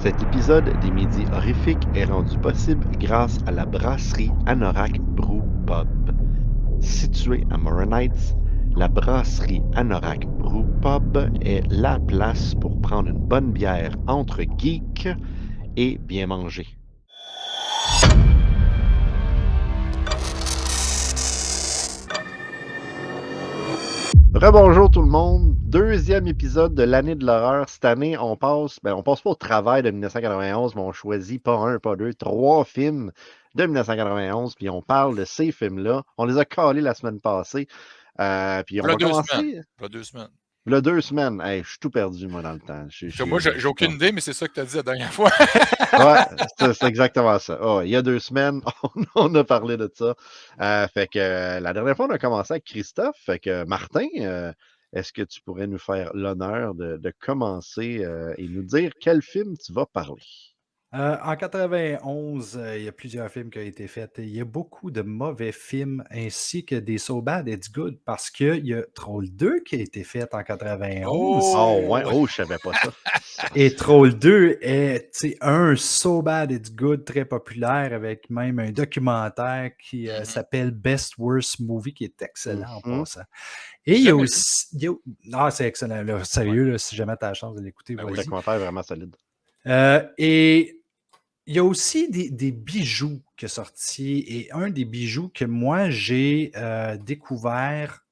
Cet épisode des Midis Horrifiques est rendu possible grâce à la brasserie Anorak Brew Pub. Située à Morin Heights, la brasserie Anorak Brew Pub est la place pour prendre une bonne bière entre geeks et bien manger. Rebonjour tout le monde, deuxième épisode de l'année de l'horreur. Cette année, on passe pas au travail de 1991, mais on choisit pas un, pas deux, trois films de 1991, puis on parle de ces films-là. On les a calés la semaine passée, puis on Voilà va 2 semaines. commencer. Voilà 2 semaines. Il y a 2 semaines. Hey, je suis tout perdu, moi, dans le temps. Moi, j'ai aucune idée, mais c'est ça que tu as dit la dernière fois. Ouais, c'est exactement ça. Il y a 2 semaines, on a parlé de ça. Fait que la dernière fois, on a commencé avec Christophe. Fait que Martin, est-ce que tu pourrais nous faire l'honneur de commencer et nous dire quel film tu vas parler? En 91, il y a plusieurs films qui ont été faits. Il y a beaucoup de mauvais films ainsi que des So Bad It's Good parce qu'il y a Troll 2 qui a été fait en 91. Oh, ouais. Oh, je savais pas ça. Et Troll 2 est un So Bad It's Good très populaire avec même un documentaire qui s'appelle Best Worst Movie qui est excellent en passant. Et il y a aussi. C'est excellent. Là, sérieux, là, si jamais tu as la chance de l'écouter, Le vas-y. documentaire est vraiment solide. Et il y a aussi des bijoux qui sont sortis. Et un des bijoux que moi, j'ai découvert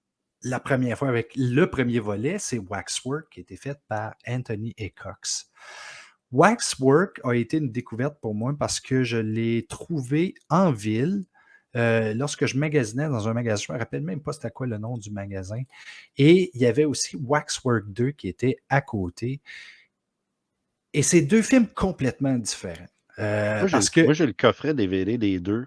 la première fois avec le premier volet, c'est Waxwork qui a été fait par Anthony A. Cox. Waxwork a été une découverte pour moi parce que je l'ai trouvé en ville lorsque je magasinais dans un magasin. Je ne me rappelle même pas c'était quoi le nom du magasin. Et il y avait aussi Waxwork 2 qui était à côté. Et c'est deux films complètement différents. Moi, j'ai le coffret DVD des deux,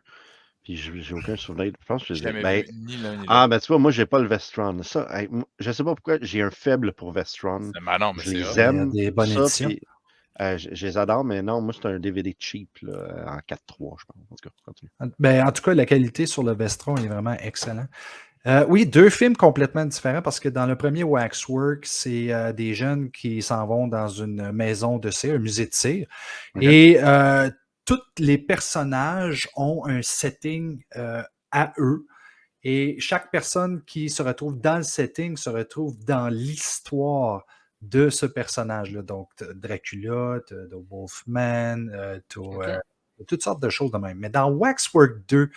puis j'ai aucun souvenir. Je pense que je l'avais vu ni l'un ni l'autre. Ah, ben tu vois, moi, j'ai pas le Vestron. Ça, je sais pas pourquoi, j'ai un faible pour Vestron. Non, mais Je les hot. aime. Il y a des bonnes ça, éditions. puis, je les adore, mais non, moi, c'est un DVD cheap, là, en 4:3, je pense. En tout cas, continue. En tout cas, la qualité sur le Vestron est vraiment excellente. Oui, deux films complètement différents parce que dans le premier Waxwork, c'est des jeunes qui s'en vont dans une maison de cire, un musée de cire. Okay. Et tous les personnages ont un setting à eux. Et chaque personne qui se retrouve dans le setting se retrouve dans l'histoire de ce personnage-là. Donc, Dracula, The Wolfman, toutes sortes de choses de même. Mais dans Waxwork 2,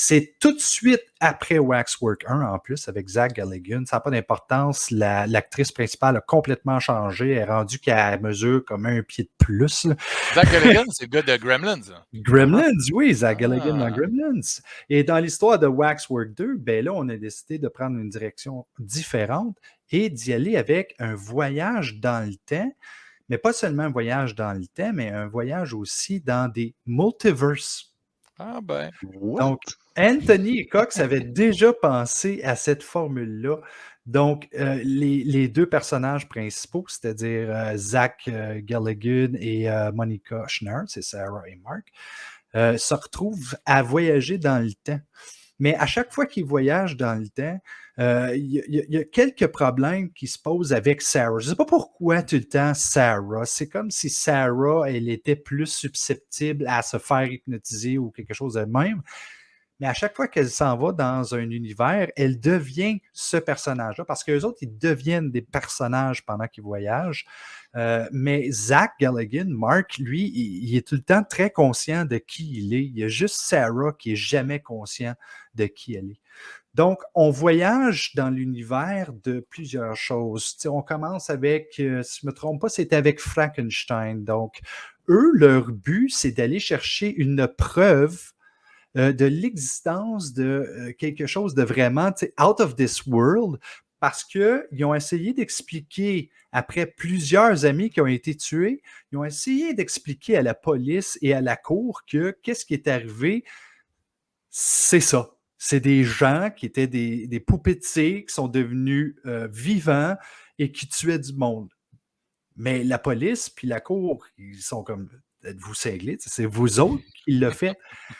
c'est tout de suite après Waxwork 1 en plus, avec Zach Galligan. Ça n'a pas d'importance. L'actrice principale a complètement changé. Elle est rendue qu'à mesure comme un pied de plus. Là. Zach Galligan, c'est le gars de Gremlins. Gremlins, oui, Zach Galligan dans Gremlins. Et dans l'histoire de Waxwork 2, ben là, on a décidé de prendre une direction différente et d'y aller avec un voyage dans le temps. Mais pas seulement un voyage dans le temps, mais un voyage aussi dans des multiverses. Ah ben. What? Donc, Anthony Cox avait déjà pensé à cette formule-là. Donc, les deux personnages principaux, c'est-à-dire Zach Galligan et Monica Schnarr, c'est Sarah et Mark, se retrouvent à voyager dans le temps. Mais à chaque fois qu'ils voyagent dans le temps, il y a quelques problèmes qui se posent avec Sarah. Je ne sais pas pourquoi tout le temps Sarah. C'est comme si Sarah, elle était plus susceptible à se faire hypnotiser ou quelque chose de même. Mais à chaque fois qu'elle s'en va dans un univers, elle devient ce personnage-là parce qu'eux autres, ils deviennent des personnages pendant qu'ils voyagent. Mais Zach Galligan, Mark, lui, il est tout le temps très conscient de qui il est. Il y a juste Sarah qui est jamais conscient de qui elle est. Donc, on voyage dans l'univers de plusieurs choses. T'sais, on commence avec, si je ne me trompe pas, c'était avec Frankenstein. Donc, eux, leur but, c'est d'aller chercher une preuve de l'existence de quelque chose de vraiment out of this world parce qu'ils ont essayé d'expliquer, après plusieurs amis qui ont été tués, ils ont essayé d'expliquer à la police et à la cour que qu'est-ce qui est arrivé, c'est ça. C'est des gens qui étaient des poupées de cire qui sont devenus vivants et qui tuaient du monde. Mais la police puis la cour, ils sont comme... Êtes-vous cinglés? C'est vous autres qui l'avez fait.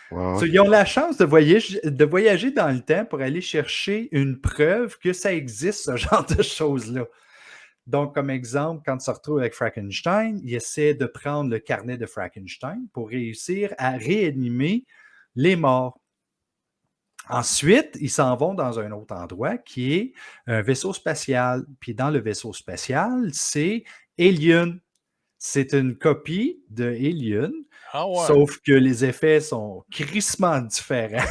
Ouais. Ils ont la chance de voyager dans le temps pour aller chercher une preuve que ça existe, ce genre de choses-là. Donc, comme exemple, quand il se retrouve avec Frankenstein, il essaie de prendre le carnet de Frankenstein pour réussir à réanimer les morts. Ensuite, ils s'en vont dans un autre endroit qui est un vaisseau spatial. Puis dans le vaisseau spatial, c'est Alien. C'est une copie de Alien, Ah ouais. sauf que les effets sont crissement différents,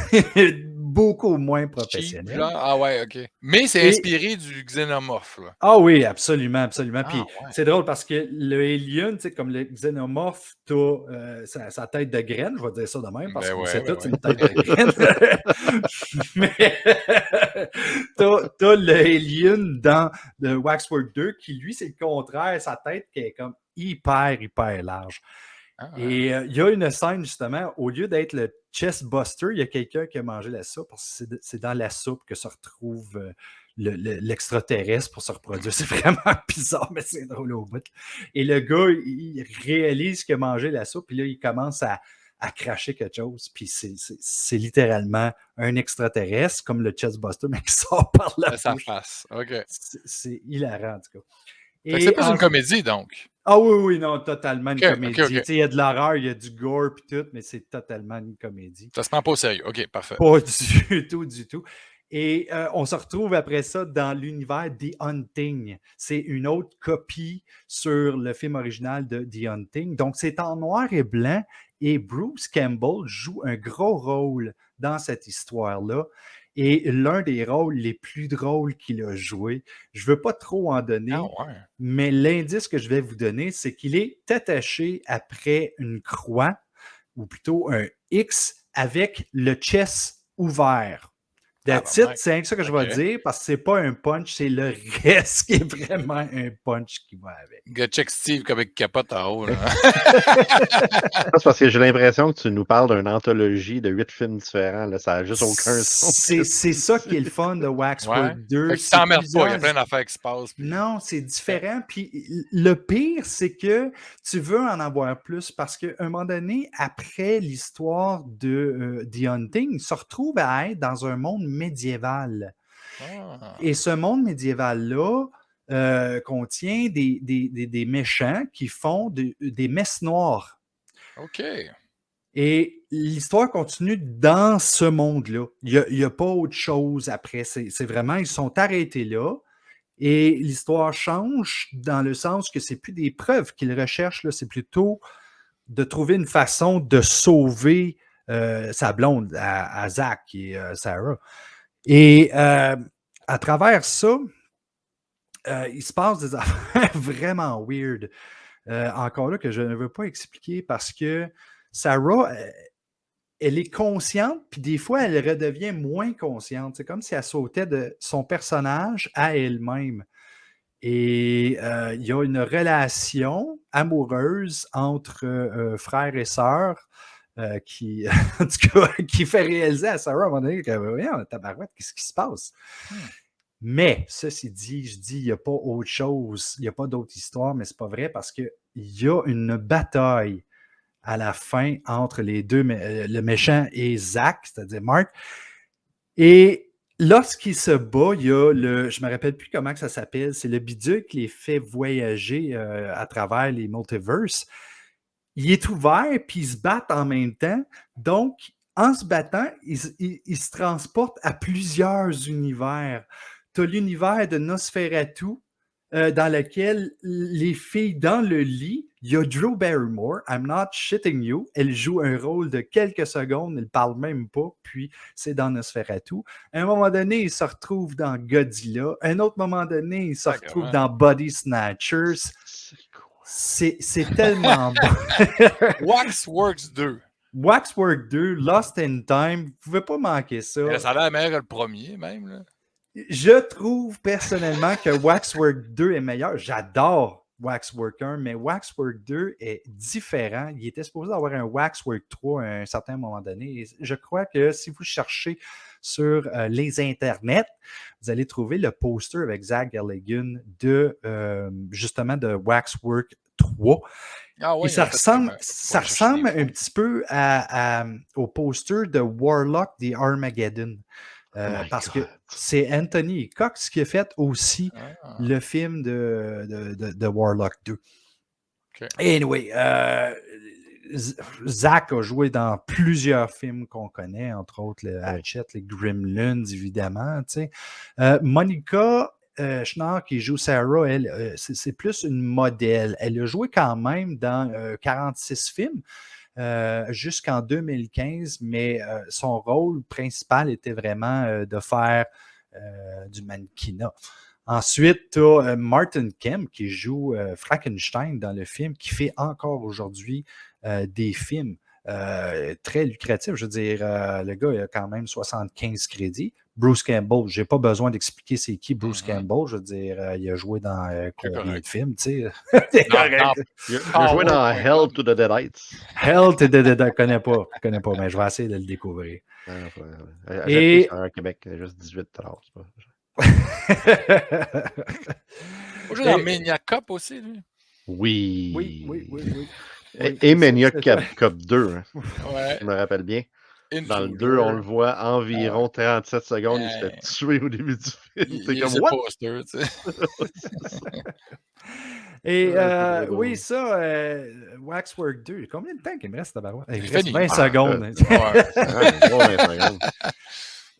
beaucoup moins Cheap, professionnels. genre. Ah ouais, OK. Mais c'est Et- inspiré du Xenomorph, là. Ah oui, absolument, absolument. Ah Puis ouais. c'est drôle parce que le Alien, tu sais, comme le xénomorphe, t'as sa tête de graine, je vais dire ça de même, parce Ben qu'on ouais, sait ben tout, c'est ouais. une tête de graine. Mais t'as le Alien dans le Waxwork 2 qui, lui, c'est le contraire, sa tête qui est comme hyper, hyper large. Ah ouais. Et il y a une scène, justement, au lieu d'être le chest buster, il y a quelqu'un qui a mangé la soupe, parce que c'est dans la soupe que se retrouve l'extraterrestre pour se reproduire. C'est vraiment bizarre, mais c'est drôle au bout. Et le gars, il réalise qu'il a mangé la soupe, puis là, il commence à cracher quelque chose, puis c'est littéralement un extraterrestre, comme le chest buster, mais qui sort par la Sa bouche. face. OK. C'est hilarant, en tout cas. Fait que c'est pas une comédie, donc. Ah oui, non, totalement une OK, comédie. OK. Il y a de l'horreur, il y a du gore puis tout, mais c'est totalement une comédie. Ça se prend pas au sérieux. OK, parfait. Pas du tout, du tout. Et on se retrouve après ça dans l'univers The Hunting. C'est une autre copie sur le film original de The Hunting. Donc, c'est en noir et blanc et Bruce Campbell joue un gros rôle dans cette histoire-là. Et l'un des rôles les plus drôles qu'il a joué, je ne veux pas trop en donner, Ah ouais. mais l'indice que je vais vous donner, c'est qu'il est attaché après une croix, ou plutôt un X, avec le chest ouvert. That's it, c'est ça que je vais dire, parce que c'est pas un punch, c'est le reste qui est vraiment un punch qui va avec. Gars, check Steve comme avec capote en haut. Là. C'est parce que j'ai l'impression que tu nous parles d'une anthologie de 8 films différents. Là. Ça n'a juste aucun sens. C'est ça qui est le fun de Waxwork 2. Fait que tu t'emmerdes pas, il y a plein d'affaires qui se passent. Puis... Non, c'est différent. Puis le pire, c'est que tu veux en avoir plus parce qu'à un moment donné, après l'histoire de The Hunting, il se retrouve à être dans un monde médiéval. Ah. Et ce monde médiéval-là contient des méchants qui font des messes noires. OK. Et l'histoire continue dans ce monde-là. Il n'y a pas autre chose après. C'est vraiment, ils sont arrêtés là. Et l'histoire change dans le sens que c'est plus des preuves qu'ils recherchent, là, c'est plutôt de trouver une façon de sauver sa blonde à Zach et Sarah. Et à travers ça, il se passe des affaires vraiment weird. Encore là, que je ne veux pas expliquer parce que Sarah, elle est consciente, puis des fois, elle redevient moins consciente. C'est comme si elle sautait de son personnage à elle-même. Et il y a une relation amoureuse entre frères et sœurs qui, en tout cas, qui fait réaliser à Sarah à un moment donné que, voyons, tabarouette, qu'est-ce qui se passe? Mais, ceci dit, je dis, il n'y a pas autre chose, il n'y a pas d'autre histoire, mais c'est pas vrai parce qu'il y a une bataille à la fin entre les deux, le méchant et Zach, c'est-à-dire Mark. Et lorsqu'il se bat, il y a je ne me rappelle plus comment que ça s'appelle, c'est le bidule qui les fait voyager à travers les multiverses. Il est ouvert, puis ils se battent en même temps. Donc, en se battant, ils se transportent à plusieurs univers. Tu as l'univers de Nosferatu, dans lequel les filles dans le lit, il y a Drew Barrymore, I'm not shitting you, elle joue un rôle de quelques secondes, elle ne parle même pas, puis c'est dans Nosferatu. À un moment donné, il se retrouve dans Godzilla. À un autre moment donné, il se retrouve dans Body Snatchers. C'est tellement bon. Waxworks 2. Waxwork 2, Lost in Time, vous ne pouvez pas manquer ça. Mais ça a l'air meilleur que le premier, même. Là. Je trouve personnellement que Waxwork 2 est meilleur. J'adore Waxwork 1, mais Waxwork 2 est différent. Il était supposé avoir un Waxwork 3 à un certain moment donné. Et je crois que si vous cherchez sur les internets, vous allez trouver le poster avec Zach Galligan justement de Waxwork 3. Ah oui, et ça ressemble un petit peu au poster de Warlock The Armageddon. My parce que God. c'est Anthony Cox qui a fait aussi Ah, le film de Warlock 2. OK. Anyway, Zach a joué dans plusieurs films qu'on connaît, entre autres le Hatchet, les Gremlins, évidemment. Monica Schnarr, qui joue Sarah, elle, c'est plus une modèle. Elle a joué quand même dans 46 films. Jusqu'en 2015, mais son rôle principal était vraiment de faire du mannequinat. Ensuite, tu as Martin Kemp qui joue Frankenstein dans le film, qui fait encore aujourd'hui des films très lucratifs. Je veux dire, le gars il a quand même 75 crédits. Bruce Campbell, je n'ai pas besoin d'expliquer c'est qui Bruce Campbell. Je veux dire, il a joué dans combien de films, tu sais. C'est correct. Il a joué dans Hell to the Deadites. Hell to the Dead, je connais pas, mais je vais essayer de le découvrir. Et... à Québec, juste 18 $. Il joue dans Maniac Cop aussi, lui. Oui. Oui. Et Maniac Cop 2. Hein. Ouais. Je me rappelle bien. Intruder. Dans le 2, on le voit environ 37 secondes. Il se fait tuer au début du film. C'est comme what? Poster, tu sais. Et oui, ça, Waxwork 2, combien de temps qu'il me reste à barouette? Il reste 20 secondes.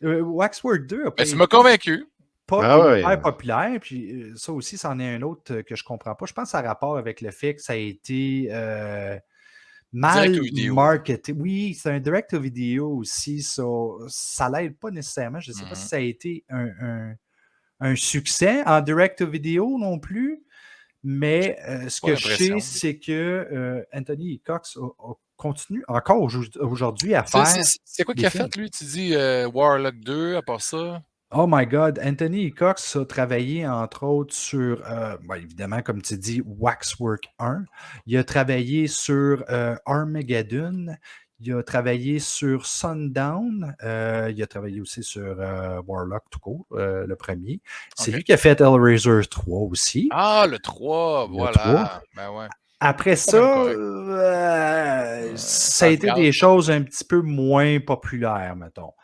Waxwork 2 a pas tu m'as convaincu. Pas hyper populaire. Puis ça aussi, c'en est un autre que je comprends pas. Je pense que ça a rapport avec le fait que ça a été mal marketé. Oui, c'est un direct-to-video aussi. Ça l'aide pas nécessairement. Je ne sais pas si ça a été un succès en direct-to-video non plus. Mais ce que je sais, c'est que Anthony Cox continue encore aujourd'hui à faire. C'est quoi qu'il a fait, lui? Tu dis Warlock 2, à part ça? Oh my God, Anthony Cox a travaillé entre autres sur, évidemment, comme tu dis, Waxwork 1. Il a travaillé sur Armageddon. Il a travaillé sur Sundown. Il a travaillé aussi sur Warlock tout court, le premier. C'est lui qui a fait Hellraiser 3 aussi. Ah, le 3, voilà. 3. Ben ouais. Après ça, ça a été des choses un petit peu moins populaires, mettons.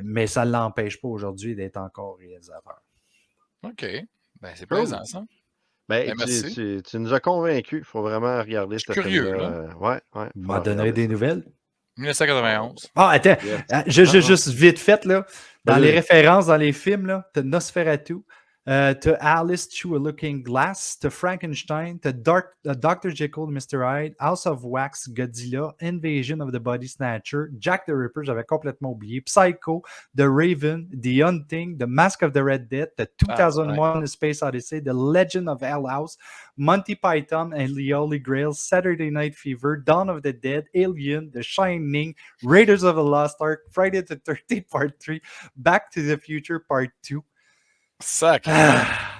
Mais ça ne l'empêche pas aujourd'hui d'être encore réalisateur. OK. Ben, c'est plaisant, ça. Ben, tu nous as convaincus. Il faut vraiment regarder ce film-là. Ouais. M'en donnerai des nouvelles. 1991. Ah, attends. Juste vite fait, là. Dans les références, dans les films, là, tu as Nosferatu, tu as Alice Through a Looking Glass, tu as Frankenstein, tu as Dr. Jekyll, Mr. Hyde, House of Wax, Godzilla, Invasion of the Body Snatcher, Jack the Ripper, j'avais complètement oublié, Psycho, The Raven, The Hunting, The Mask of the Red Dead, The 2001 Space Odyssey, The Legend of Hell House, Monty Python and the Holy Grail, Saturday Night Fever, Dawn of the Dead, Alien, The Shining, Raiders of the Lost Ark, Friday the 13th Part 3, Back to the Future Part 2. Ça,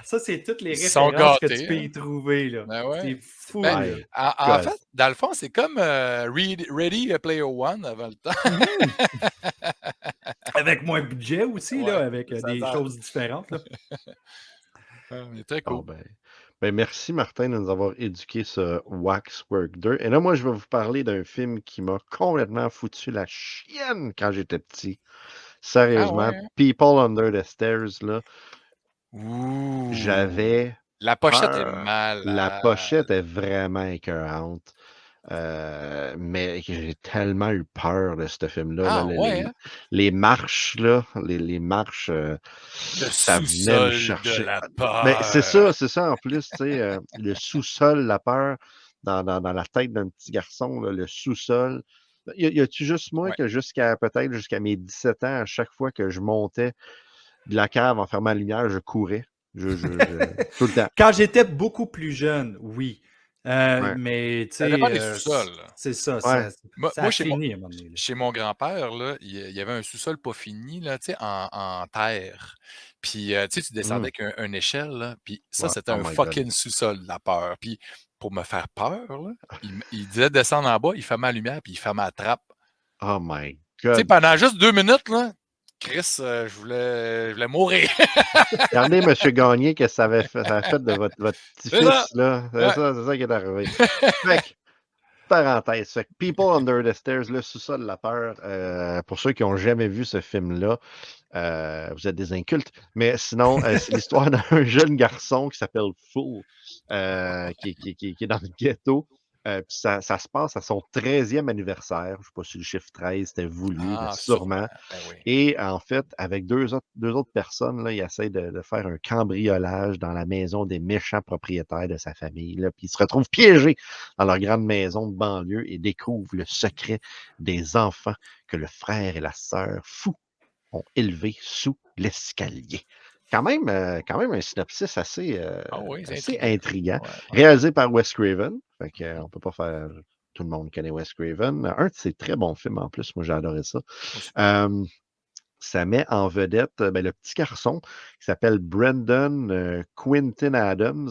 c'est toutes les références que tu peux y trouver. Là. Ben ouais. C'est fou. En fait, dans le fond, c'est comme Ready Player One avant le temps. Avec moins de budget aussi, là, avec des choses différentes. Là. Très cool. Ben, merci Martin de nous avoir éduqué sur Waxwork 2. Et là, moi, je vais vous parler d'un film qui m'a complètement foutu la chienne quand j'étais petit. Sérieusement, People Under the Stairs, là. Ouh. J'avais. La pochette est mal. La pochette est vraiment écœurante. Mais j'ai tellement eu peur de ce film-là. Les marches, là, les marches, ça venait me chercher. Mais c'est ça en plus, tu sais, le sous-sol, la peur dans la tête d'un petit garçon, là, le sous-sol. Y a-tu juste moi que jusqu'à mes 17 ans, à chaque fois que je montais de la cave en fermant la lumière, je courais. Tout le temps. Quand j'étais beaucoup plus jeune, oui. Mais tu sais. Ça dépend des sous-sols. C'est ça. Moi, fini, chez mon grand-père, il y avait un sous-sol pas fini, là, en terre. Puis tu descendais avec une échelle, là, puis ça, c'était un fucking sous-sol de la peur. Puis pour me faire peur, là, il disait descendre en bas, il fermait la lumière, puis il fermait la trappe. Oh my God. Tu sais, pendant juste 2 minutes, là, Chris, je voulais mourir. Regardez, M. Gagné, que ça avait fait de votre petit-fils, là. C'est ça qui est arrivé. parenthèse. Fait que People Under the Stairs, le sous-sol de la peur, pour ceux qui n'ont jamais vu ce film-là, vous êtes des incultes. Mais sinon, c'est l'histoire d'un jeune garçon qui s'appelle Fool, qui est dans le ghetto. Puis ça se passe à son 13e anniversaire. Je ne sais pas si le chiffre 13 était voulu, mais sûrement. Ben oui. Et en fait, avec deux autres personnes, là, il essaie de faire un cambriolage dans la maison des méchants propriétaires de sa famille. Là, puis ils se retrouvent piégés dans leur grande maison de banlieue et découvrent le secret des enfants que le frère et la sœur fous ont élevés sous l'escalier. Quand même un synopsis assez intriguant. Ouais. Réalisé par Wes Craven. Fait qu'on ne peut pas faire... Tout le monde connaît Wes Craven. Un de ses très bons films en plus. Moi, j'ai adoré ça. Ça met en vedette le petit garçon qui s'appelle Brendan Quintin Adams.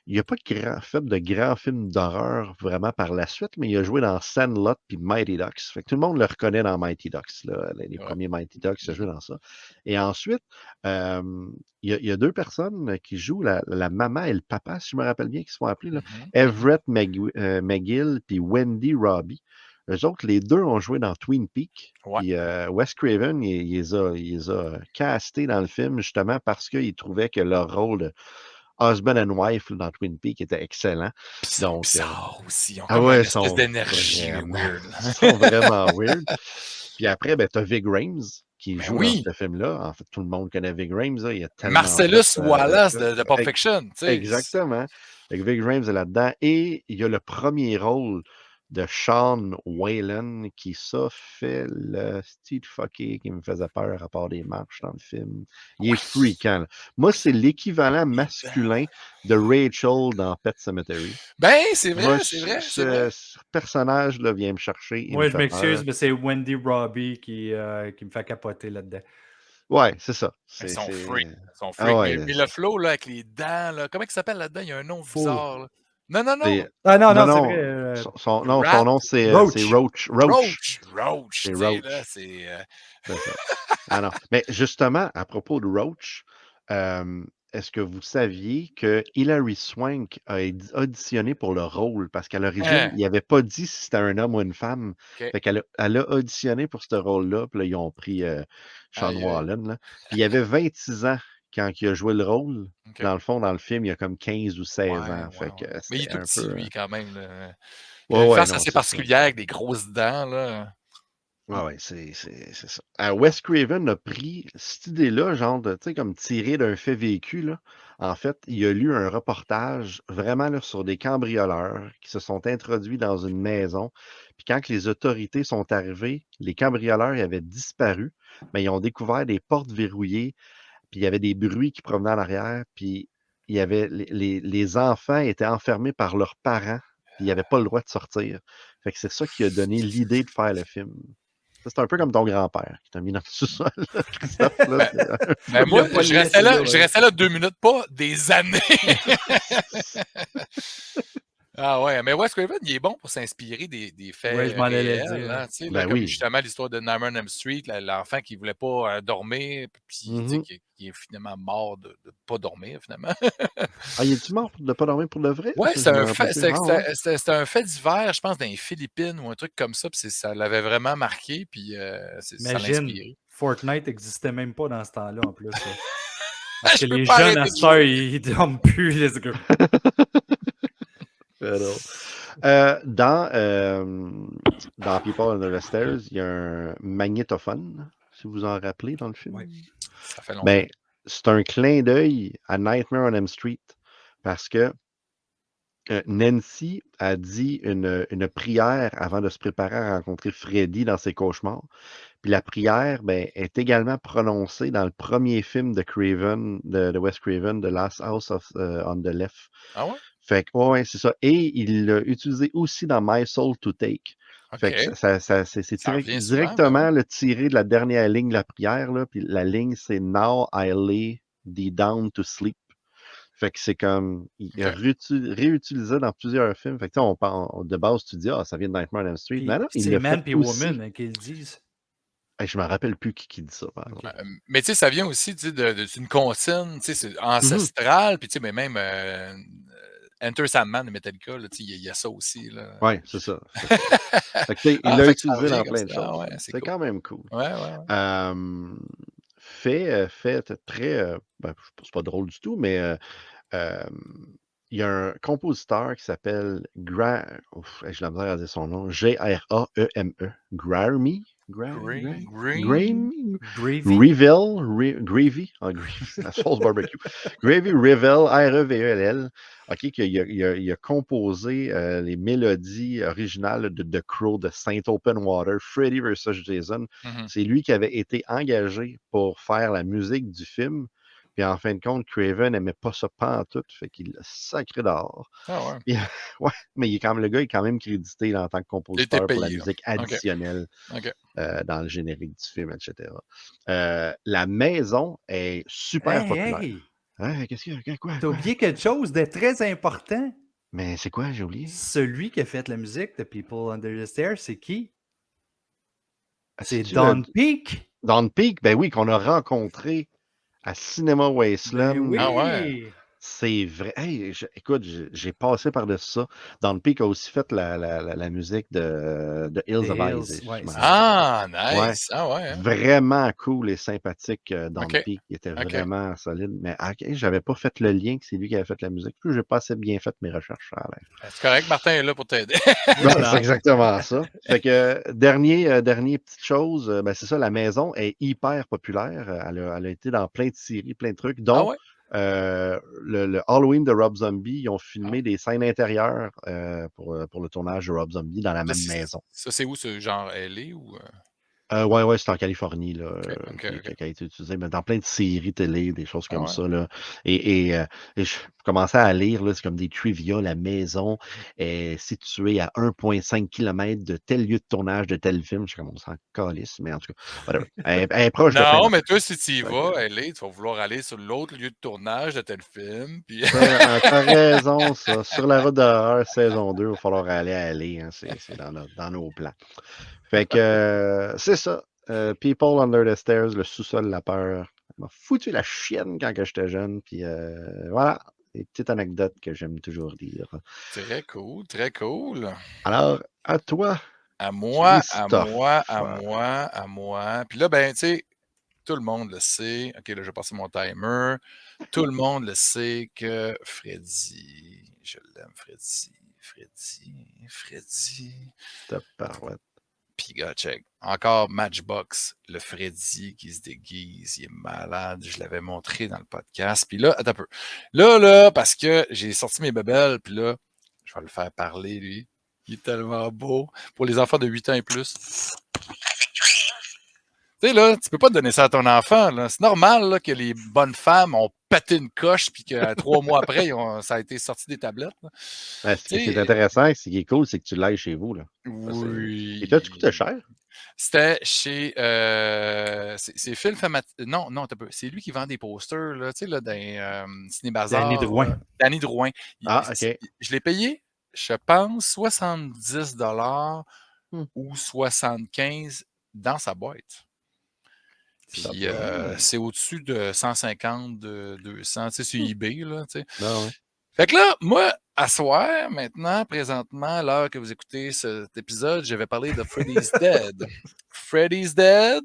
Il n'a pas fait de grands films d'horreur vraiment par la suite, mais il a joué dans Sandlot puis Mighty Ducks. Fait que tout le monde le reconnaît dans Mighty Ducks. Là. Les premiers Mighty Ducks, il a joué dans ça. Et ensuite, il y a deux personnes qui jouent, la maman et le papa, si je me rappelle bien, qui se font appeler. Là. Everett McGill puis Wendy Robbie. Eux autres, les deux ont joué dans Twin Peaks. Puis Wes Craven, il les a castés dans le film justement parce qu'il trouvait que leur rôle de husband and wife dans Twin Peaks était excellent. Donc, aussi. Ils ont une espèce d'énergie weird. Ils sont vraiment weird. Puis après, tu as Vig Rhames qui joue dans ce film-là. En fait, tout le monde connaît Vig Rhames. Là. Il a Marcellus Wallace de Pulp Fiction. Exactement. Vig Rhames est là-dedans. Et il y a le premier rôle de Sean Whalen qui fait le Steve fucké qui me faisait peur à part des marches dans le film. Il est freakant. Là. Moi, c'est l'équivalent masculin de Rachel dans Pet Sematary. Ben, c'est vrai, Moi, c'est vrai. Ce personnage-là vient me chercher. Moi, je m'excuse, mais c'est Wendy Robbie qui me fait capoter là-dedans. Ouais, c'est ça. Ils sont freaks. Mais le flow là, avec les dents, là, comment il s'appelle là-dedans? Il y a un nom bizarre. Là. Non. Ah non, c'est vrai. Son nom, c'est Roach. Roach. C'est Roach. Là, c'est ça. Ah non. Mais justement, à propos de Roach, est-ce que vous saviez que Hilary Swank a auditionné pour le rôle? Parce qu'à l'origine, il n'avait pas dit si c'était un homme ou une femme. Fait qu'elle a auditionné pour ce rôle-là. Puis là, ils ont pris Sean Whalen. Là. Puis il avait 26 ans quand il a joué le rôle. Dans le fond, dans le film, il y a comme 15 ou 16 ans. Fait que mais il est tout petit, lui, quand même. Il a une face assez particulière avec des grosses dents. Là. Oui, c'est ça. Wes Craven a pris cette idée-là, genre de, tu sais, comme tiré d'un fait vécu, là. En fait, il a lu un reportage vraiment là, sur des cambrioleurs qui se sont introduits dans une maison. Puis quand les autorités sont arrivées, les cambrioleurs avaient disparu, mais ils ont découvert des portes verrouillées, puis il y avait des bruits qui provenaient en arrière, puis il y avait les enfants étaient enfermés par leurs parents, puis ils n'avaient pas le droit de sortir. Fait que c'est ça qui a donné l'idée de faire le film. C'est un peu comme ton grand-père qui t'a mis dans le sous-sol. Christophe, là, moi, je restais là 2 minutes, pas des années. Ah ouais, mais Wes Craven, il est bon pour s'inspirer des faits réels. Hein, comme justement l'histoire de Nightmare on Elm Street, l'enfant qui ne voulait pas dormir, puis qui est finalement mort de ne pas dormir, finalement. Il est-tu mort de ne pas dormir pour de vrai? Oui, c'est un fait divers, je pense, dans les Philippines ou un truc comme ça, puis ça l'avait vraiment marqué, puis ça l'a inspiré. Fortnite n'existait même pas dans ce temps-là, en plus. Parce que les jeunes à cette heure, ils ne dorment plus, les gars. Dans People Under the Stairs, il y a un magnétophone, si vous en rappelez dans le film. Oui, ça fait longtemps. C'est un clin d'œil à Nightmare on Elm Street parce que Nancy a dit une prière avant de se préparer à rencontrer Freddy dans ses cauchemars. Puis la prière est également prononcée dans le premier film de Craven, de Wes Craven, The Last House on the Left. Ah ouais? Fait que, ouais, c'est ça. Et il l'a utilisé aussi dans My Soul to Take. Fait que c'est directement le tiré de la dernière ligne de la prière. Là, puis la ligne, c'est Now I lay thee down to sleep. Fait que c'est comme, il a réutilisé dans plusieurs films. Fait que de base, tu dis, ça vient de Nightmare on Elm Street. Mais non, c'est Man et Woman qui le disent. Je me rappelle plus qui dit ça, par exemple. Mais tu sais, ça vient aussi d'une consigne ancestrale, puis tu sais, mais même Enter Sandman de Metallica, il y a ça aussi. Oui, c'est ça. Il l'a utilisé dans plein de choses. Ouais, c'est cool. Quand même cool. Ouais. Fait très... c'est pas drôle du tout, mais il y a un compositeur qui s'appelle j'ai la misère à dire son nom. G-R-A-E-M-E. Grammy? Gravy. Gravy. La sauce barbecue. Gravy Revel, R-E-V-E-L-L. OK, il a composé les mélodies originales de The Crow, de Saint Open Water, Freddy vs. Jason. C'est lui qui avait été engagé pour faire la musique du film. Puis en fin de compte, Craven n'aimait pas ça pantoute, fait qu'il l'a sacré dehors. Ah ouais. Mais le gars est quand même crédité en tant que compositeur pour la musique additionnelle dans le générique du film, etc. La maison est super populaire. Qu'est-ce qu'il y a? Quoi? T'as oublié quelque chose de très important? Mais c'est quoi, j'ai oublié? Celui qui a fait la musique de People Under the Stairs, c'est qui? C'est Don Peake. Don Peake, ben oui, qu'on a rencontré à Cinema Wasteland. Oui. Ah ouais. C'est vrai. Hey, écoute, j'ai passé par-dessus ça. Don Peake a aussi fait la musique de Hills of Ice. Ah, nice. Ouais. Ah ouais. Hein? Vraiment cool et sympathique, Don Peake. Il était vraiment solide. Mais j'avais pas fait le lien que c'est lui qui avait fait la musique. J'ai pas assez bien fait mes recherches. C'est correct, Martin est là pour t'aider. C'est exactement ça. Fait que, dernier petite chose, c'est ça, la maison est hyper populaire. Elle a été dans plein de séries, plein de trucs, dont le Halloween de Rob Zombie. Ils ont filmé des scènes intérieures pour le tournage de Rob Zombie dans la même maison. Ça, c'est où, ce genre LA ou... Ouais, c'est en Californie, là, qui a été utilisé, mais dans plein de séries télé, des choses comme ça, là. Et je commençais à lire, là, c'est comme des trivia, la maison est située à 1,5 km de tel lieu de tournage de tel film. Je suis comme, on s'en calisse, mais en tout cas, elle est proche de plein Non, mais toi, si tu y vas, tu vas vouloir aller sur l'autre lieu de tournage de tel film. Puis... T'as raison, ça. Sur la route de l'horreur, saison 2, il va falloir aller, hein, c'est dans nos plans. Fait que c'est ça. People Under the Stairs, le sous-sol, la peur. Ça m'a foutu la chienne quand j'étais jeune. Puis voilà, des petites anecdotes que j'aime toujours dire. Très cool, très cool. Alors, à toi. À moi. Puis là, ben, tu sais, tout le monde le sait. OK, là, je vais passer mon timer. Tout le monde le sait que Freddy, je l'aime, Freddy. Top parouette. Puis, gars, check. Encore Matchbox, le Freddy qui se déguise, il est malade. Je l'avais montré dans le podcast. Puis là, attends un peu. Là, parce que j'ai sorti mes bébelles, puis là, je vais le faire parler, lui. Il est tellement beau. Pour les enfants de 8 ans et plus. Tu sais, là, tu peux pas donner ça à ton enfant. Là. C'est normal là, que les bonnes femmes ont pété une coche puis que 3 mois après, ça a été sorti des tablettes. Ce qui est intéressant, ce qui est cool, c'est que tu l'ailles chez vous. Là. Oui. Et toi, tu coûtais cher? C'était chez... c'est Phil Non, c'est lui qui vend des posters, là, tu sais, là, dans Ciné Bazar. Danny Drouin. OK. Je l'ai payé, je pense, 70 $ ou 75 dans sa boîte. Puis c'est au-dessus de 150, de 200, tu sais, sur eBay, là, tu sais. Ouais. Fait que là, moi, à soir, maintenant, présentement, à l'heure que vous écoutez cet épisode, je vais parler de Freddy's Dead. Freddy's Dead,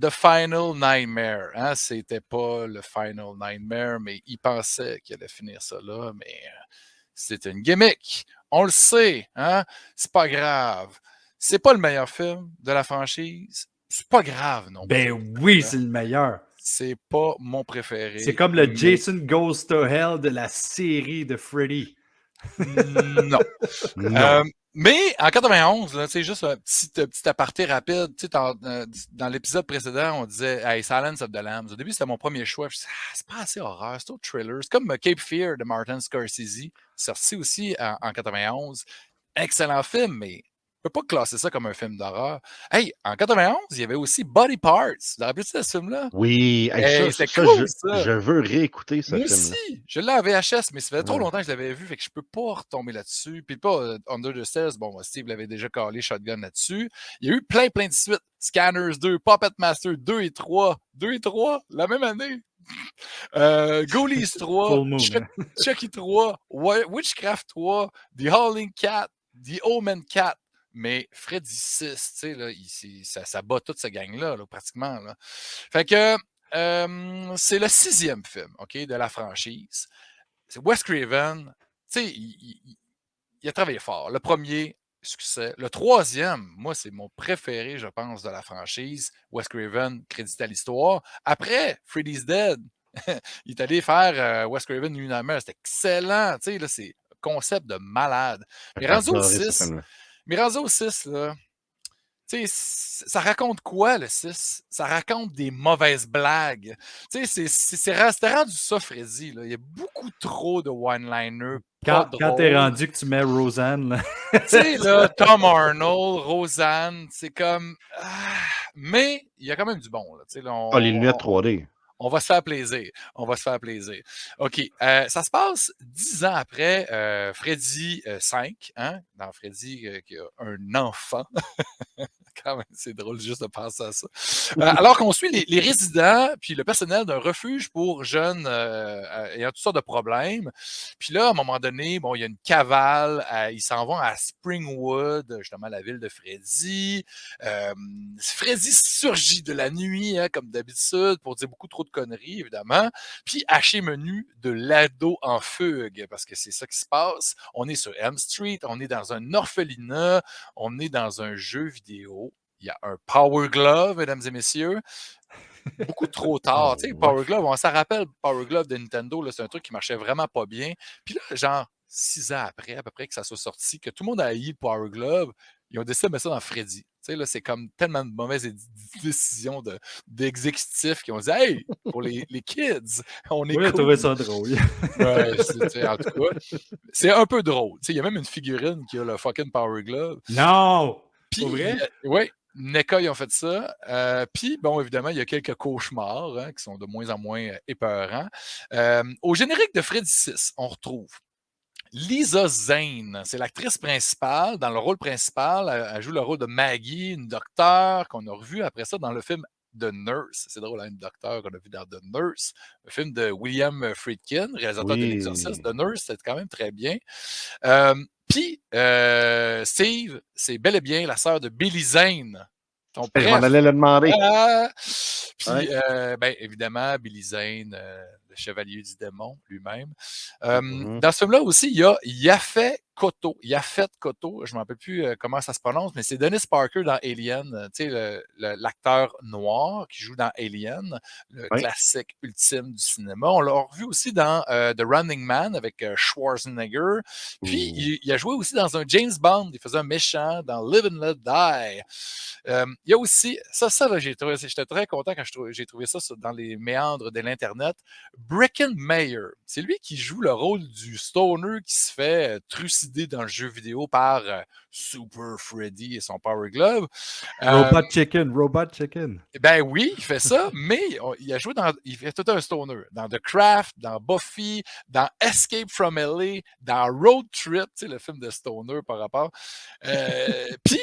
The Final Nightmare. Hein? C'était pas le Final Nightmare, mais il pensait qu'il allait finir ça là, mais c'est une gimmick. On le sait, hein? C'est pas grave. C'est pas le meilleur film de la franchise. C'est pas grave, non. Ben oui, c'est le meilleur. C'est pas mon préféré. C'est comme le Jason Goes to Hell de la série de Freddy. Non. Mais en 91, là, juste un petit aparté rapide. Dans l'épisode précédent, on disait hey, Silence of the Lambs. Au début, c'était mon premier choix. Je disais, c'est pas assez horreur, c'est au thriller. C'est comme Cape Fear de Martin Scorsese, sorti aussi en 91. Excellent film, mais ne peux pas classer ça comme un film d'horreur. Hey, en 91, il y avait aussi Body Parts. Vous vous rappelez-tu de ce film-là? Oui, c'est cool, ça. Je veux réécouter ce film-là. Moi aussi, je l'ai en VHS, mais ça fait trop longtemps que je l'avais vu, fait que je peux pas retomber là-dessus. Puis pas Under the Stairs, bon, Steve l'avait déjà calé Shotgun là-dessus. Il y a eu plein de suites. Scanners 2, Puppet Master 2 et 3. 2 et 3, la même année. Ghoulies 3, Full Moon. Chucky 3, Witchcraft 3, The Howling Cat, The Omen Cat. Mais Freddy 6, tu sais, là, ça bat toute cette gang-là, là, pratiquement. Là. Fait que c'est le 6e film, OK, de la franchise. C'est Wes Craven. Tu sais, il a travaillé fort. Le premier, succès. Le 3e, moi, c'est mon préféré, je pense, de la franchise. Wes Craven, crédit à l'histoire. Après, Freddy's Dead, il est allé faire Wes Craven New Nightmare. C'était excellent. Tu sais, là, c'est un concept de malade. Mais rendu au 6, là, tu sais, ça raconte quoi, le 6? Ça raconte des mauvaises blagues. Tu sais, c'était rendu ça, Freddy. Là. Il y a beaucoup trop de one-liners. Quand t'es rendu que tu mets Roseanne, là. Tu sais, là, Tom Arnold, Roseanne, c'est comme... mais il y a quand même du bon. Là. Tu sais, là, les lunettes 3D. On va se faire plaisir. OK. Ça se passe 10 ans après Freddy 5, hein? Dans Freddy qui a un enfant. Quand même, c'est drôle juste de penser à ça. Alors qu'on suit les résidents puis le personnel d'un refuge pour jeunes ayant toutes sortes de problèmes. Puis là, à un moment donné, bon, il y a une cavale. Ils s'en vont à Springwood, justement la ville de Freddy. Freddy surgit de la nuit, hein, comme d'habitude, pour dire beaucoup trop de conneries, évidemment. Puis haché menu de l'ado en fugue, parce que c'est ça qui se passe. On est sur Elm Street, on est dans un orphelinat, on est dans un jeu vidéo. Il y a un Power Glove, mesdames et messieurs. Beaucoup trop tard. Tu sais, Power Glove, on s'en rappelle, Power Glove de Nintendo, là, c'est un truc qui marchait vraiment pas bien. Puis là, genre, 6 ans après, à peu près que ça soit sorti, que tout le monde a haï le Power Glove, ils ont décidé de mettre ça dans Freddy. Tu sais, là, c'est comme tellement de mauvaises décisions d'exécutifs qui ont dit « Hey, pour les kids, on est cool. » J'ai trouvé ça drôle. Ouais, en tout cas, c'est un peu drôle. Tu sais, il y a même une figurine qui a le fucking Power Glove. Non! Puis, pour vrai? Oui, NECA, ils ont fait ça. Puis, bon, évidemment, il y a quelques cauchemars hein, qui sont de moins en moins épeurants. Au générique de Freddy 6, on retrouve Lisa Zane. C'est l'actrice principale. Dans le rôle principal, elle joue le rôle de Maggie, une docteure qu'on a revu après ça dans le film The Nurse. C'est drôle, hein, une docteure qu'on a vu dans The Nurse, un film de William Friedkin, réalisateur de L'Exorciste. The Nurse, c'est quand même très bien. Puis, Steve, c'est bel et bien la sœur de Billy Zane. Je m'en allais le demander. Puis, ben, évidemment, Billy Zane, le chevalier du démon lui-même. Dans ce film-là aussi, il y a Yaphet Kotto. Yaphet Kotto, je ne me rappelle plus comment ça se prononce, mais c'est Dennis Parker dans Alien, tu sais, l'acteur noir qui joue dans Alien, le classique ultime du cinéma. On l'a revu aussi dans The Running Man avec Schwarzenegger. Puis, il a joué aussi dans un James Bond. Il faisait un méchant dans Live and Let Die. Il y a aussi, ça là, j'étais très content quand j'ai trouvé ça dans les méandres de l'Internet. Breckin Meyer, c'est lui qui joue le rôle du stoner qui se fait trucider dans le jeu vidéo par Super Freddy et son Power Glove. Robot Chicken. Ben oui, il fait ça, mais il fait tout un stoner. Dans The Craft, dans Buffy, dans Escape from LA, dans Road Trip, tu sais, le film de stoner par rapport. Puis,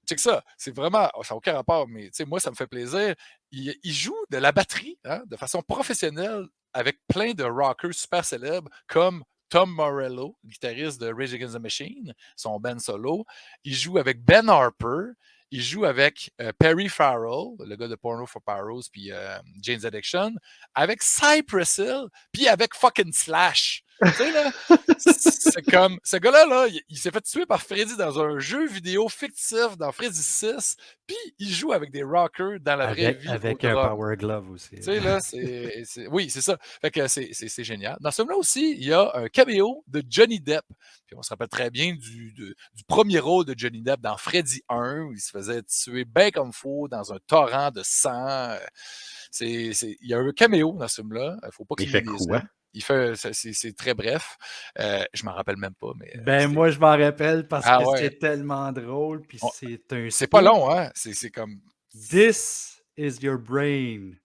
check ça, c'est vraiment, ça n'a aucun rapport, mais moi, ça me fait plaisir. Il joue de la batterie hein, de façon professionnelle avec plein de rockers super célèbres comme Tom Morello, guitariste de Rage Against the Machine, son band solo. Il joue avec Ben Harper. Il joue avec Perry Farrell, le gars de Porno for Pyros, puis Jane's Addiction, avec Cypress Hill, puis avec fucking Slash. Tu sais, là, c'est comme, ce gars-là, là, il s'est fait tuer par Freddy dans un jeu vidéo fictif dans Freddy 6, puis il joue avec des rockers dans la vraie vie. Avec un Power Glove aussi. Tu sais, là, oui, c'est ça. Fait que c'est génial. Dans ce film-là aussi, il y a un caméo de Johnny Depp. Puis on se rappelle très bien du premier rôle de Johnny Depp dans Freddy 1, où il se faisait tuer bien comme faux dans un torrent de sang. Il y a un caméo dans ce film-là. Il ne faut pas qu'il fait quoi? Il fait, c'est très bref. Je m'en rappelle même pas. Mais, moi, je m'en rappelle parce que c'est tellement drôle. Puis c'est pas long, hein? C'est comme... This is your brain.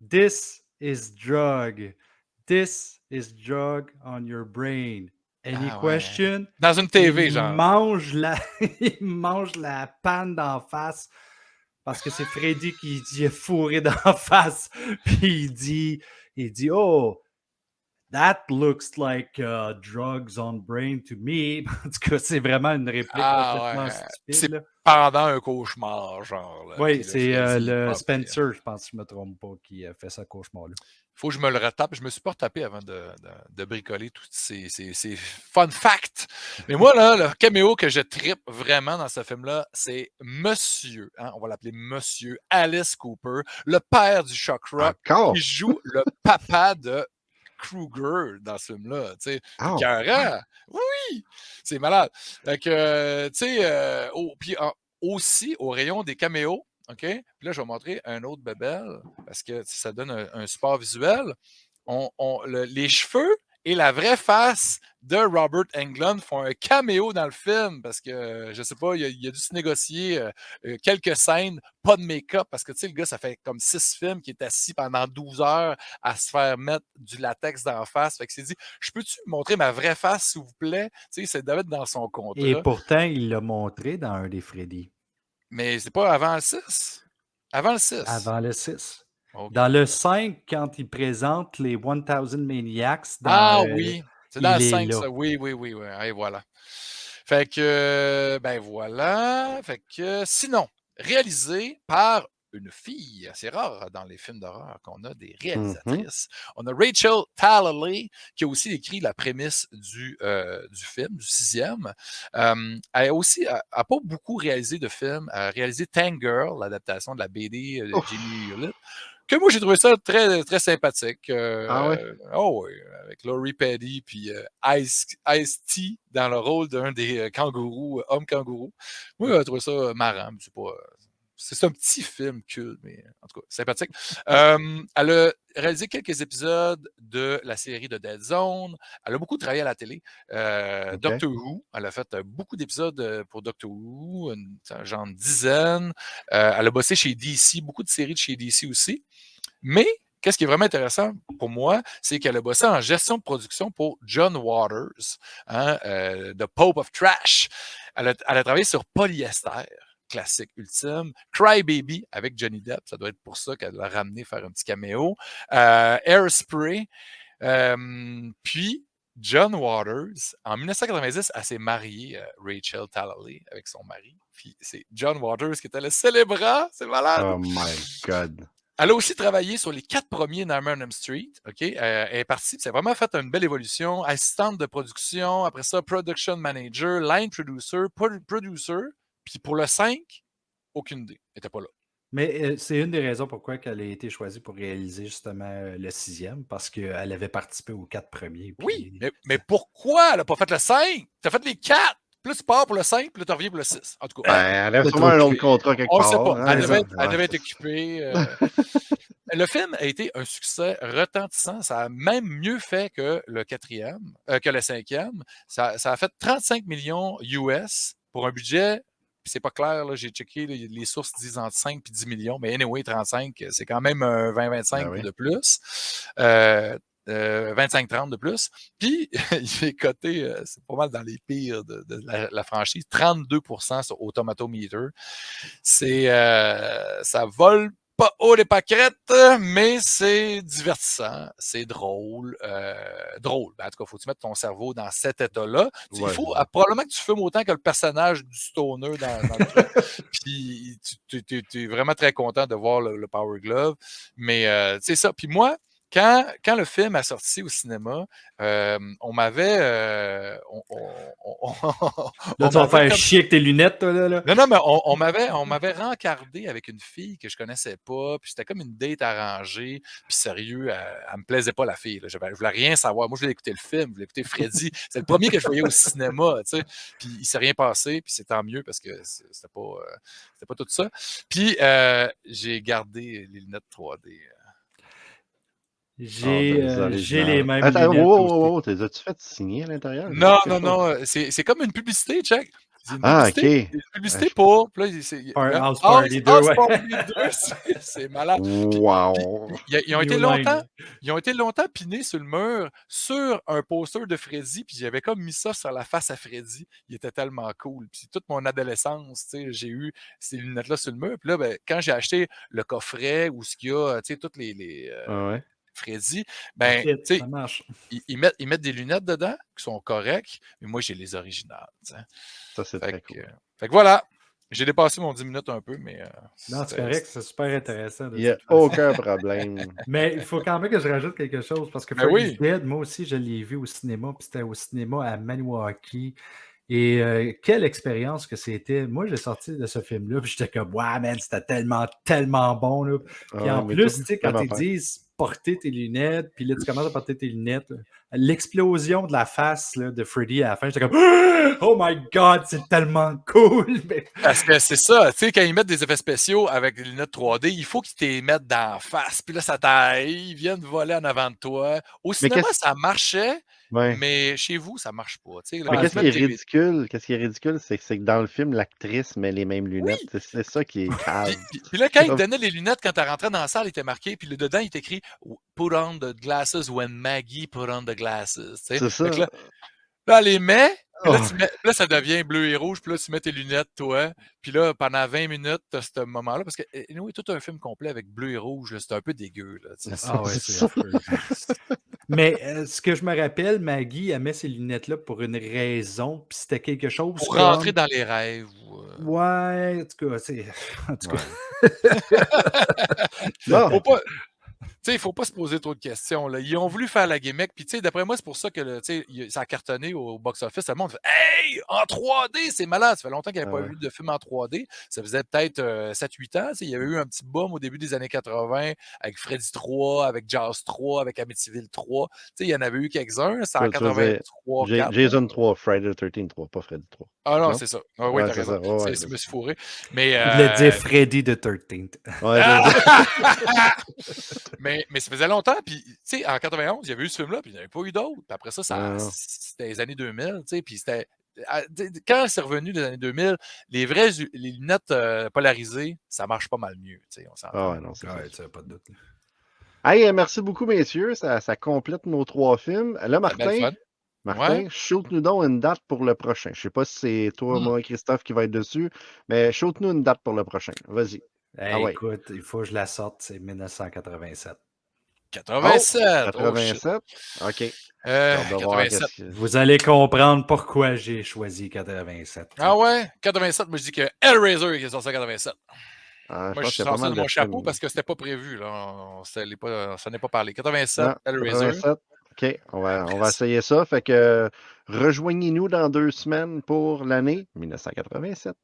This is drug. This is drug on your brain. Any question? Dans une TV, genre. Il mange la panne d'en face parce que c'est Freddy qui dit fourré d'en face. Puis il dit il dit « Oh, that looks like drugs on brain to me. » En tout cas, c'est vraiment une réplique complètement stupide. C'est là. pendant un cauchemar, genre. Là. Oui, Puis c'est Freddy, le pop, Spencer, je pense, si je ne me trompe pas, qui a fait ce cauchemar-là. faut que je me le retape. Je me suis pas retapé avant de bricoler tous ces fun facts. Mais moi, là, le caméo que je trippe vraiment dans ce film-là, c'est Monsieur, hein, on va l'appeler Monsieur Alice Cooper, le père du Shock Rock, qui joue le papa de Kruger dans ce film-là. C'est écœurant. Oui! C'est malade. Donc, tu sais, puis aussi, au rayon des caméos, OK? Puis là, je vais montrer un autre bébelle parce que ça donne un support visuel. Les cheveux et la vraie face de Robert Englund font un caméo dans le film parce que, je sais pas, il a dû se négocier quelques scènes, pas de make-up, parce que, tu sais, le gars, ça fait comme 6 films qu'il est assis pendant 12 heures à se faire mettre du latex dans la face. Fait que c'est dit, je peux-tu montrer ma vraie face, s'il vous plaît? Tu sais, ça devait être dans son contrat. Et pourtant, il l'a montré dans un des Freddy. Mais c'est pas avant le 6? Avant le 6. Avant le 6. Okay. Dans le 5, quand il présente les 1000 Maniacs, oui, c'est dans le 5, ça. Oui. Et voilà. Fait que, ben voilà. Fait que, sinon, réalisé par une fille, assez rare dans les films d'horreur qu'on a des réalisatrices. On a Rachel Talalay qui a aussi écrit la prémisse du film, du 6e. Elle a aussi, elle n'a pas beaucoup réalisé de films. Elle a réalisé Tank Girl, l'adaptation de la BD de Jamie Hewlett, que moi j'ai trouvé ça très, très sympathique. Oh oui, avec Laurie Petty puis Ice-T dans le rôle d'un des kangourous, hommes kangourous. Moi, j'ai trouvé ça marrant, mais c'est pas... C'est un petit film culte, mais en tout cas, sympathique. Elle a réalisé quelques épisodes de la série de Dead Zone. Elle a beaucoup travaillé à la télé. Doctor Who, elle a fait beaucoup d'épisodes pour Doctor Who, genre une dizaine. Elle a bossé chez DC, beaucoup de séries de chez DC aussi. Mais qu'est-ce qui est vraiment intéressant pour moi, c'est qu'elle a bossé en gestion de production pour John Waters, The Pope of Trash. Elle a travaillé sur Polyester, classique ultime. Cry Baby avec Johnny Depp, ça doit être pour ça qu'elle l'a ramené faire un petit caméo. Airspray. Puis John Waters, en 1990, elle s'est mariée, Rachel Talalay, avec son mari. Puis c'est John Waters qui était le célébrant. C'est malade. Oh my God. Elle a aussi travaillé sur les 4 premiers Nightmare on Elm Street. Okay? Elle est partie, c'est vraiment fait une belle évolution. Assistante de production, après ça, production manager, line producer, producer. Puis pour le 5, aucune idée. Elle n'était pas là. Mais c'est une des raisons pourquoi elle a été choisie pour réaliser justement le 6e, parce qu'elle avait participé aux 4 premiers. Puis... Oui, mais pourquoi elle n'a pas fait le 5? Tu as fait les 4. Plus tu pars pour le 5, puis là, tu reviens pour le 6. En tout cas. Elle avait sûrement un autre contrat quelque part. On ne sait pas. Hein, elle devait être occupée. Le film a été un succès retentissant. Ça a même mieux fait que le 4e, que le 5e. Ça a fait 35 millions US pour un budget. C'est pas clair, là, j'ai checké, là, les sources disent entre 5 et 10 millions, mais anyway, 35, c'est quand même 20-25 de plus. 25-30 de plus. Puis, il est coté, c'est pas mal dans les pires de la franchise, 32% sur Automatometer. Ça vole pas haut les pâquerettes, mais c'est divertissant, c'est drôle. Drôle. Ben, en tout cas, il faut que tu mettes ton cerveau dans cet état-là. Il faut probablement que tu fumes autant que le personnage du stoner dans le truc. Puis tu es vraiment très content de voir le Power Glove. Mais c'est ça. Puis moi, quand le film a sorti au cinéma, on m'avait... là, tu vas faire chier avec tes lunettes, toi, là. Non, mais on m'avait rencardé avec une fille que je connaissais pas, puis c'était comme une date arrangée, puis sérieux, elle me plaisait pas, la fille. Là. Je voulais rien savoir. Moi, je voulais écouter le film, je voulais écouter Freddy. C'est le premier que je voyais au cinéma, tu sais. Puis il s'est rien passé, puis c'est tant mieux parce que c'était pas tout ça. Puis j'ai gardé les lunettes 3D. J'ai les mêmes lunettes. Wow, t'es as-tu fait signer à l'intérieur? Non. C'est comme une publicité, check. OK. Une publicité pour... un House Party 2, c'est malade. Wow. Ils ont été longtemps pinés sur le mur sur un poster de Freddy, puis j'avais comme mis ça sur la face à Freddy. Il était tellement cool. Puis toute mon adolescence, j'ai eu ces lunettes-là sur le mur. Puis là, ben, quand j'ai acheté le coffret où ce qu'il y a, toutes les Freddy, ben, Shit, tu sais, ça marche. ils mettent des lunettes dedans qui sont correctes, mais moi, j'ai les originales. T'sais. Ça, c'est très cool. Fait que voilà. J'ai dépassé mon 10 minutes un peu, mais. Non, c'est correct, c'est super intéressant. Il n'y a aucun problème. Mais il faut quand même que je rajoute quelque chose parce que Ben Freddy's oui. Dead, moi aussi, je l'ai vu au cinéma, puis c'était au cinéma à Maniwaki. Et quelle expérience que c'était. Moi, j'ai sorti de ce film-là, puis j'étais comme, ouais, man, c'était tellement, tellement bon. Là. Puis en plus, tu sais, quand ils disent porter tes lunettes, puis là, tu commences à porter tes lunettes, l'explosion de la face là, de Freddy à la fin, j'étais comme, oh my god, c'est tellement cool. Parce que c'est ça, tu sais, quand ils mettent des effets spéciaux avec des lunettes 3D, il faut qu'ils te les mettent dans la face. Puis là, ça t'aille, ils viennent voler en avant de toi. Au cinéma, ça marchait. Ouais. Mais chez vous, ça marche pas. Mais qu'est-ce qui est ridicule? Qu'est-ce qui est ridicule, c'est que dans le film, l'actrice met les mêmes lunettes. Oui. C'est ça qui est cave. Puis là, quand il donnait les lunettes, quand tu rentrais dans la salle, il était marqué, puis dedans, il était écrit Put on the glasses when Maggie put on the glasses. C'est ça. Là, elle les met, puis là, ça devient bleu et rouge, puis là, tu mets tes lunettes, toi. Puis là, pendant 20 minutes, tu as ce moment-là, parce que oui, tout un film complet avec bleu et rouge, c'est un peu dégueu. Là, ah ouais, c'est affreux. Mais ce que je me rappelle, Maggie, elle met ses lunettes-là pour une raison, puis c'était quelque chose pour rentrer dans les rêves. Ouais, en tout cas, c'est... En tout cas... Non. Il ne faut pas se poser trop de questions. Là. Ils ont voulu faire la gimmick. Puis, d'après moi, c'est pour ça que ça a cartonné au box-office. Le monde fait hey, en 3D, c'est malade. Ça fait longtemps qu'il n'y avait pas eu de film en 3D. Ça faisait peut-être 7-8 ans. Il y avait eu un petit boom au début des années 80 avec Freddy 3, avec Jaws 3, avec Amityville 3. Il y en avait eu quelques-uns. C'est en 83. Jason 3, Friday the 13th 3, pas Freddy 3. Ah non, c'est ça. Ah, oui, t'as raison. Je me suis fourré. Mais, il voulait dire Freddy the 13th. Ouais, mais ça faisait longtemps, puis tu sais, en 91, il y avait eu ce film-là, puis il n'y en avait pas eu d'autres. Puis après ça, c'était les années 2000, tu sais, puis c'était... Quand c'est revenu des années 2000, les lunettes polarisées, ça marche pas mal mieux, tu sais, on s'entend. Ah ouais, non, c'est pas de doute. Hey, merci beaucoup, messieurs, ça complète nos 3 films. Là, Martin, shoot-nous donc une date pour le prochain. Je ne sais pas si c'est toi, moi, Christophe qui va être dessus, mais shoot-nous une date pour le prochain. Vas-y. Écoute, il faut que je la sorte, c'est 1987. 87! 87? OK. 87. Vous allez comprendre pourquoi j'ai choisi 87. Ah ouais? 87, moi je dis que Hellraiser qui est sorti en 87. Moi, je suis sorti de mon chapeau parce que c'était pas prévu. Là. Ça n'est pas parlé. 87, non, Hellraiser. 87. OK, on va essayer ça. Fait que rejoignez-nous dans 2 semaines pour l'année 1987.